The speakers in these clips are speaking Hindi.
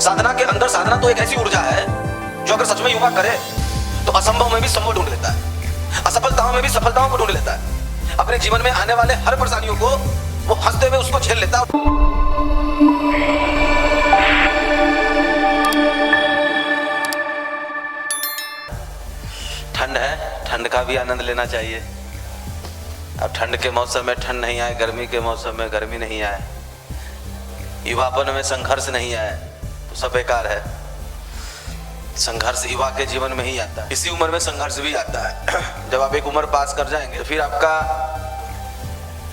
साधना के अंदर, साधना तो एक ऐसी ऊर्जा है जो अगर सच में युवा करे तो असंभव में भी संभव ढूंढ लेता है, असफलताओं में भी सफलताओं को ढूंढ लेता है। अपने जीवन में आने वाले हर परेशानियों को वो हंसते हुए उसको झेल लेता है। ठंड है, ठंड का भी आनंद लेना चाहिए। अब ठंड के मौसम में ठंड नहीं आए, गर्मी के मौसम में गर्मी नहीं आए, युवापन में संघर्ष नहीं आए तो सब बेकार है। संघर्ष युवा के जीवन में ही आता है। इसी उम्र में संघर्ष भी आता है। जब आप एक उम्र पास कर जाएंगे तो फिर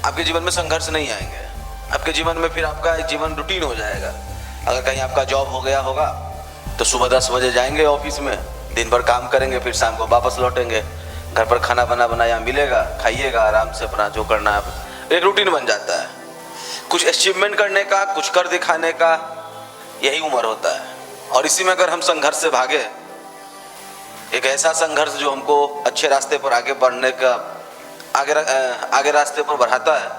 आपके जीवन में संघर्ष नहीं आएंगे। आपके जीवन में फिर आपका एक जीवन रूटीन हो जाएगा। अगर कहीं आपका जॉब हो गया होगा तो सुबह 10 बजे जाएंगे ऑफिस में, दिन भर काम करेंगे, फिर शाम को वापस लौटेंगे, घर पर खाना बनाया मिलेगा, खाइएगा आराम से, अपना जो करना है। एक रूटीन बन जाता है। कुछ अचीवमेंट करने का, कुछ कर दिखाने का यही उम्र होता है। और इसी में अगर हम संघर्ष से भागे, एक ऐसा संघर्ष जो हमको अच्छे रास्ते पर आगे बढ़ने का, आगे रास्ते पर बढ़ाता है,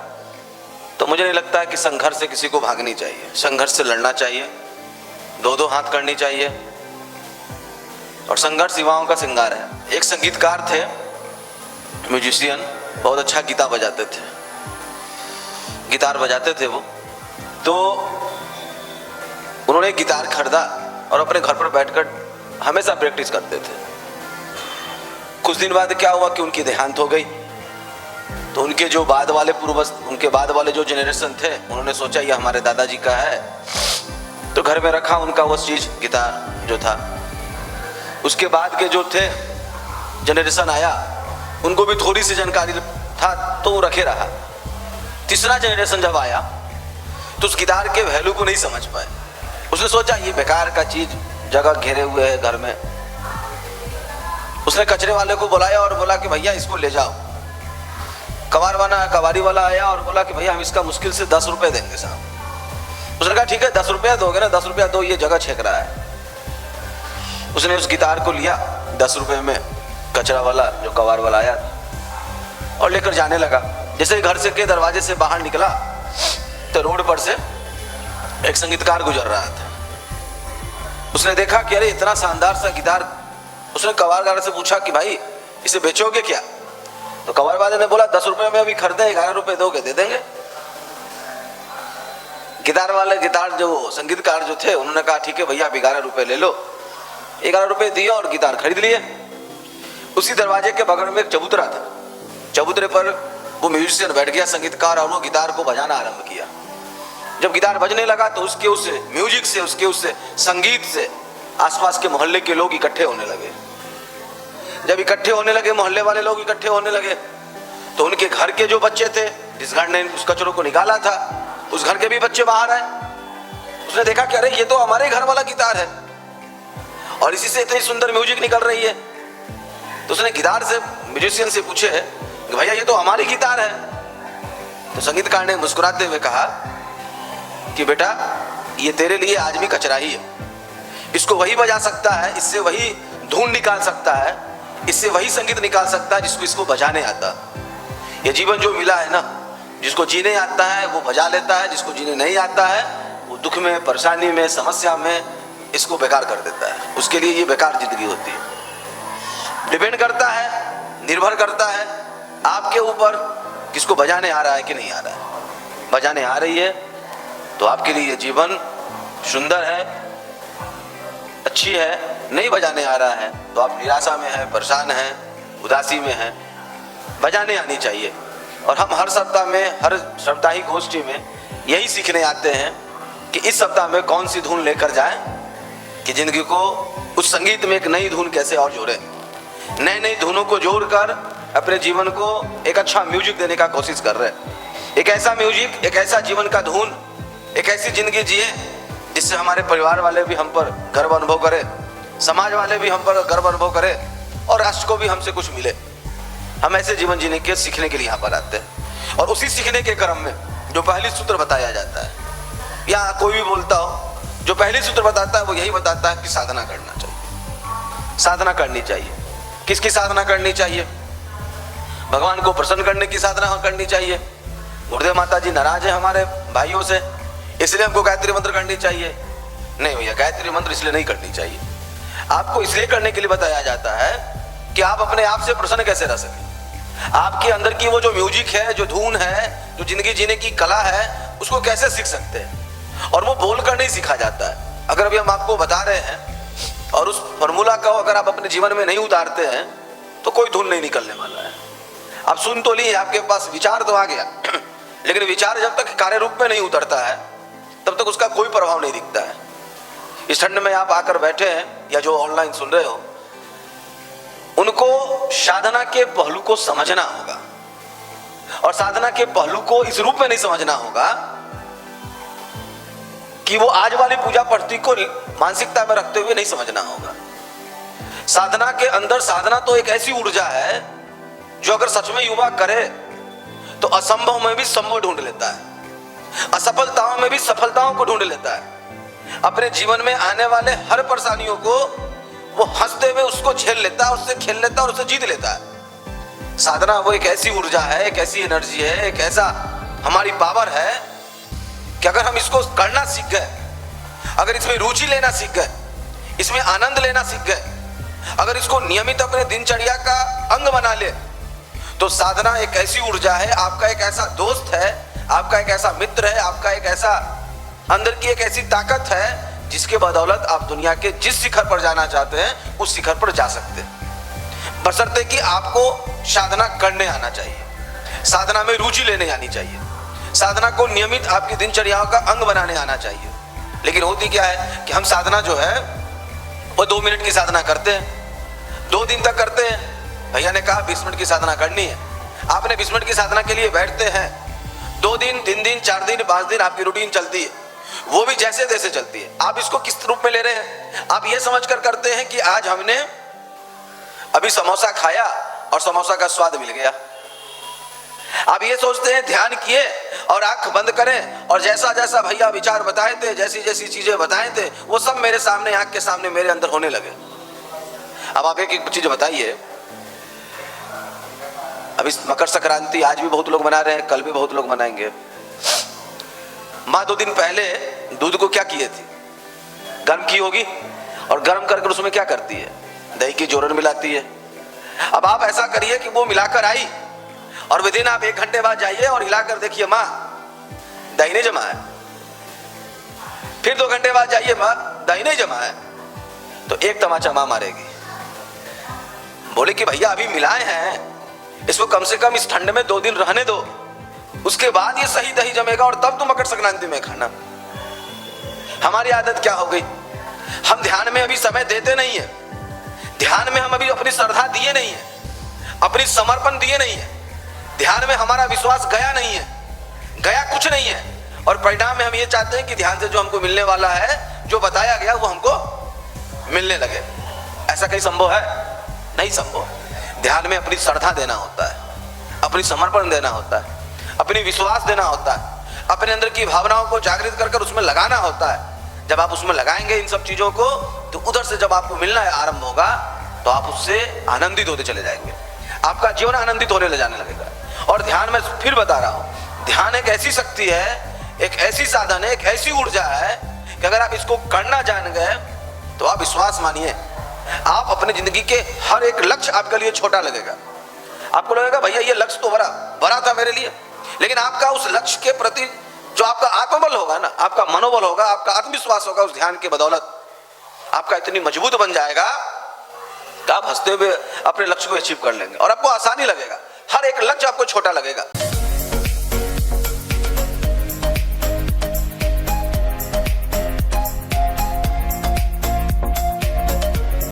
तो मुझे नहीं लगता है कि संघर्ष से किसी को भागनी चाहिए। संघर्ष से लड़ना चाहिए, दो हाथ करनी चाहिए। और संघर्ष युवाओं का श्रृंगार है। एक संगीतकार थे, म्यूजिशियन, बहुत अच्छा गिटार बजाते थे वो। तो उन्होंने गिटार खरीदा और अपने घर पर बैठकर हमेशा प्रैक्टिस करते थे। कुछ दिन बाद क्या हुआ कि उनकी देहांत हो गई। तो उनके जो बाद वाले पूर्वज, उनके बाद वाले जो जनरेशन थे, उन्होंने सोचा ये हमारे दादाजी का है, तो घर में रखा उनका वो चीज, गिटार जो था। उसके बाद के जो थे जनरेशन आया, उनको भी थोड़ी सी जानकारी था तो वो रखे रहा। तीसरा जनरेशन जब आया तो उस गिटार के वैल्यू को नहीं समझ पाए। उसने सोचा ये बेकार का चीज, जगह घेरे हुए है घर में। उसने कचरे वाले को बुलाया और बोला कि भैया इसको ले जाओ। कबाड़ी वाला आया और बोला कि भैया हम इसका मुश्किल से 10 रुपए देंगे साहब। उसने कहा ठीक है 10 रुपया दोगे ना, 10 रुपया दो, ये जगह छेक रहा है। उसने उस गिटार को लिया 10 रुपए में, कचरा वाला जो कबाड़ वाला आया, और लेकर जाने लगा। जैसे घर से के दरवाजे से बाहर निकला तो रोड पर से एक संगीतकार गुजर रहा था। उसने देखा कि अरे इतना शानदार सा गिटार। उसने कबाड़वाले से पूछा कि भाई इसे बेचोगे क्या? तो कबाड़ वाले ने बोला 10 रुपए में अभी खरीदे, 11 रुपए दोगे दे देंगे। गिटार जो संगीतकार जो थे, उन्होंने कहा ठीक है भैया आप 11 रुपए ले लो। 11 रुपए दिए और गिटार खरीद लिए। उसी दरवाजे के बगल में एक चबूतरा था। चबूतरे पर वो म्यूजिशियन बैठ गया, संगीतकार, और वो गिटार को बजाना आरंभ किया। जब गिटार बजने लगा तो उसके उस म्यूजिक से, उसके उस संगीत से आसपास के मोहल्ले के लोग इकट्ठे होने लगे। जब इकट्ठे होने लगे, मोहल्ले वाले लोग इकट्ठे होने लगे, तो उनके घर के जो बच्चे थे, जिस घर ने उस कचरों को निकाला था, उस घर के भी बच्चे बाहर आए। उसने देखा कि अरे ये तो हमारे घर वाला गिटार है और इसी से इतनी सुंदर म्यूजिक निकल रही है। तो उसने गिटार से, म्यूजिशियन से पूछे कि भैया ये तो हमारी गिटार है। तो संगीतकार ने मुस्कुराते हुए कहा कि बेटा ये तेरे लिए आज भी कचरा ही है। इसको वही बजा सकता है, इससे वही धुन निकाल सकता है, इससे वही संगीत निकाल सकता है जिसको इसको बजाने आता। ये जीवन जो मिला है ना, जिसको जीने आता है वो बजा लेता है, जिसको जीने नहीं आता है वो दुख में, परेशानी में, समस्या में इसको बेकार कर देता है। उसके लिए ये बेकार जिंदगी होती है। डिपेंड करता है, निर्भर करता है आपके ऊपर, किसको बजाने आ रहा है कि नहीं आ रहा है। बजाने आ रही है तो आपके लिए ये जीवन सुंदर है, अच्छी है। नहीं बजाने आ रहा है तो आप निराशा में हैं, परेशान हैं, उदासी में हैं। बजाने आनी चाहिए। और हम हर सप्ताह में, हर साप्ताहिक गोष्ठी में यही सीखने आते हैं कि इस सप्ताह में कौन सी धुन लेकर जाएं कि जिंदगी को उस संगीत में एक नई धुन कैसे और जोड़े। नई धुनों को जोड़कर अपने जीवन को एक अच्छा म्यूजिक देने का कोशिश कर रहे हैं। एक ऐसा म्यूजिक, एक ऐसा जीवन का धुन, एक ऐसी जिंदगी जिए जिससे हमारे परिवार वाले भी हम पर गर्व अनुभव करें, समाज वाले भी हम पर गर्व अनुभव करें और राष्ट्र को भी हमसे कुछ मिले। हम ऐसे जीवन जीने के सीखने के लिए यहाँ पर आते हैं। और उसी सीखने के क्रम में जो पहली सूत्र बताया जाता है, या कोई भी बोलता हो, जो पहली सूत्र बताता है वो यही बताता है कि साधना करना चाहिए। साधना करनी चाहिए। किसकी साधना करनी चाहिए? भगवान को प्रसन्न करने की साधना करनी चाहिए। गुरुदेव माता जी नाराज है हमारे भाइयों से, इसलिए हमको गायत्री मंत्र करनी चाहिए। नहीं भैया, गायत्री मंत्र इसलिए नहीं करनी चाहिए। आपको इसलिए करने के लिए बताया जाता है कि आप अपने आप से प्रसन्न कैसे रह सकें। आपके अंदर की वो जो म्यूजिक है, जो धुन है, जो जिंदगी जीने की कला है, उसको कैसे सीख सकते हैं। और वो बोलकर नहीं सीखा जाता है। अगर अभी हम आपको बता रहे हैं और उस फॉर्मूला को अगर आप अपने जीवन में नहीं उतारते हैं तो कोई धुन नहीं निकलने वाला है। आप सुन तो लिए, आपके पास विचार तो आ गया, लेकिन विचार जब तक कार्य रूप में नहीं उतरता है तब तक उसका कोई प्रभाव नहीं दिखता है। इस ठंड में आप आकर बैठे हैं या जो ऑनलाइन सुन रहे हो, उनको साधना के पहलू को समझना होगा। और साधना के पहलू को इस रूप में नहीं समझना होगा कि वो आज वाली पूजा पद्धति को मानसिकता में रखते हुए नहीं समझना होगा। साधना के अंदर, साधना तो एक ऐसी ऊर्जा है जो अगर सच में युवा करे तो असंभव में भी संभव ढूंढ लेता है, असफलताओं में भी सफलताओं को ढूंढ लेता है। अपने जीवन में आने वाले हर परेशानियों को वो हंसते हुए उसको झेल लेता है, उससे खेल लेता है और उसे जीत लेता है। साधना वो एक ऐसी ऊर्जा है, एक ऐसी एनर्जी है, एक ऐसा हमारी पावर है कि अगर हम इसको करना सीख गए, अगर इसमें रुचि लेना सीख गए, इसमें आनंद लेना सीख गए, अगर इसको नियमित अपने दिनचर्या का अंग बना ले, तो साधना एक ऐसी ऊर्जा है, आपका एक ऐसा दोस्त है, आपका एक ऐसा मित्र है, आपका एक ऐसा अंदर की एक ऐसी ताकत है जिसके बदौलत आप दुनिया के जिस शिखर पर जाना चाहते हैं उस शिखर पर जा सकते हैं। बशर्ते कि आपको साधना करने आना चाहिए, साधना में रुचि लेने आनी चाहिए, साधना को नियमित आपकी दिनचर्याओं का अंग बनाने आना चाहिए। लेकिन होती क्या है कि हम साधना जो है वो 2 मिनट की साधना करते हैं, 2 दिन तक करते हैं। भैया ने कहा 20 मिनट की साधना करनी है, आपने 20 मिनट की साधना के लिए बैठते हैं, 2 दिन, 3 दिन, 4 दिन, 5 दिन आपकी रूटीन चलती है, वो भी जैसे तैसे चलती है। आप इसको किस रूप में ले रहे हैं? आप ये समझकर करते हैं कि आज हमने अभी समोसा खाया और समोसा का स्वाद मिल गया। आप ये सोचते हैं ध्यान किए और आंख बंद करें और जैसा जैसा भैया विचार बताए थे, जैसी जैसी चीजें बताए थे, वो सब मेरे सामने, आंख के सामने मेरे अंदर होने लगे। अब आप एक एक चीज बताइए। अभी मकर संक्रांति आज भी बहुत लोग मना रहे हैं, कल भी बहुत लोग मनाएंगे। माँ 2 दिन पहले दूध को क्या किए थी? गर्म की होगी, और गर्म करके उसमें क्या करती है? दही की जोरन मिलाती है। अब आप ऐसा करिए कि वो मिलाकर आई और विदिन आप 1 घंटे बाद जाइए और हिलाकर देखिए माँ दही नहीं जमा है। फिर 2 घंटे बाद जाइए, माँ दही नहीं जमा है। तो एक तमाचा माँ मारेगी, बोले कि भैया अभी मिलाए हैं, इसको कम से कम इस ठंड में 2 दिन रहने दो, उसके बाद ये सही दही जमेगा और तब तो मकर संक्रांति में खाना। हमारी आदत क्या हो गई? हम ध्यान में अभी समय देते नहीं है, ध्यान में हम अभी अपनी श्रद्धा दिए नहीं है, अपनी समर्पण दिए नहीं है, ध्यान में हमारा विश्वास गया नहीं है, गया कुछ नहीं है, और परिणाम में हम ये चाहते हैं कि ध्यान से जो हमको मिलने वाला है, जो बताया गया वो हमको मिलने लगे। ऐसा कहीं संभव है? नहीं संभव। ध्यान में अपनी श्रद्धा देना होता है, अपनी समर्पण देना होता है, अपनी विश्वास देना होता है, अपने अंदर की भावनाओं को जागृत कर कर उसमें लगाना होता है। जब आप उसमें लगाएंगे इन सब चीजों को, तो उधर से जब आपको मिलना आरंभ होगा तो आप उससे आनंदित होते चले जाएंगे, आपका जीवन आनंदित होने ले जाने लगेगा। और ध्यान में फिर बता रहा हूं, ध्यान एक ऐसी शक्ति है, एक ऐसी साधन है, एक ऐसी ऊर्जा है कि अगर आप इसको करना जान गए तो आप विश्वास मानिए, आप अपनी जिंदगी के हर एक लक्ष्य आपके लिए छोटा लगेगा। आपको लगेगा भैया ये लक्ष्य तो बड़ा था मेरे लिए, लेकिन आपका उस लक्ष्य के प्रति जो आपका आत्मबल होगा ना, आपका मनोबल होगा, आपका आत्मविश्वास होगा, उस ध्यान के बदौलत आपका इतनी मजबूत बन जाएगा कि आप हंसते हुए अपने लक्ष्य को अचीव कर लेंगे और आपको आसानी लगेगा, हर एक लक्ष्य आपको छोटा लगेगा।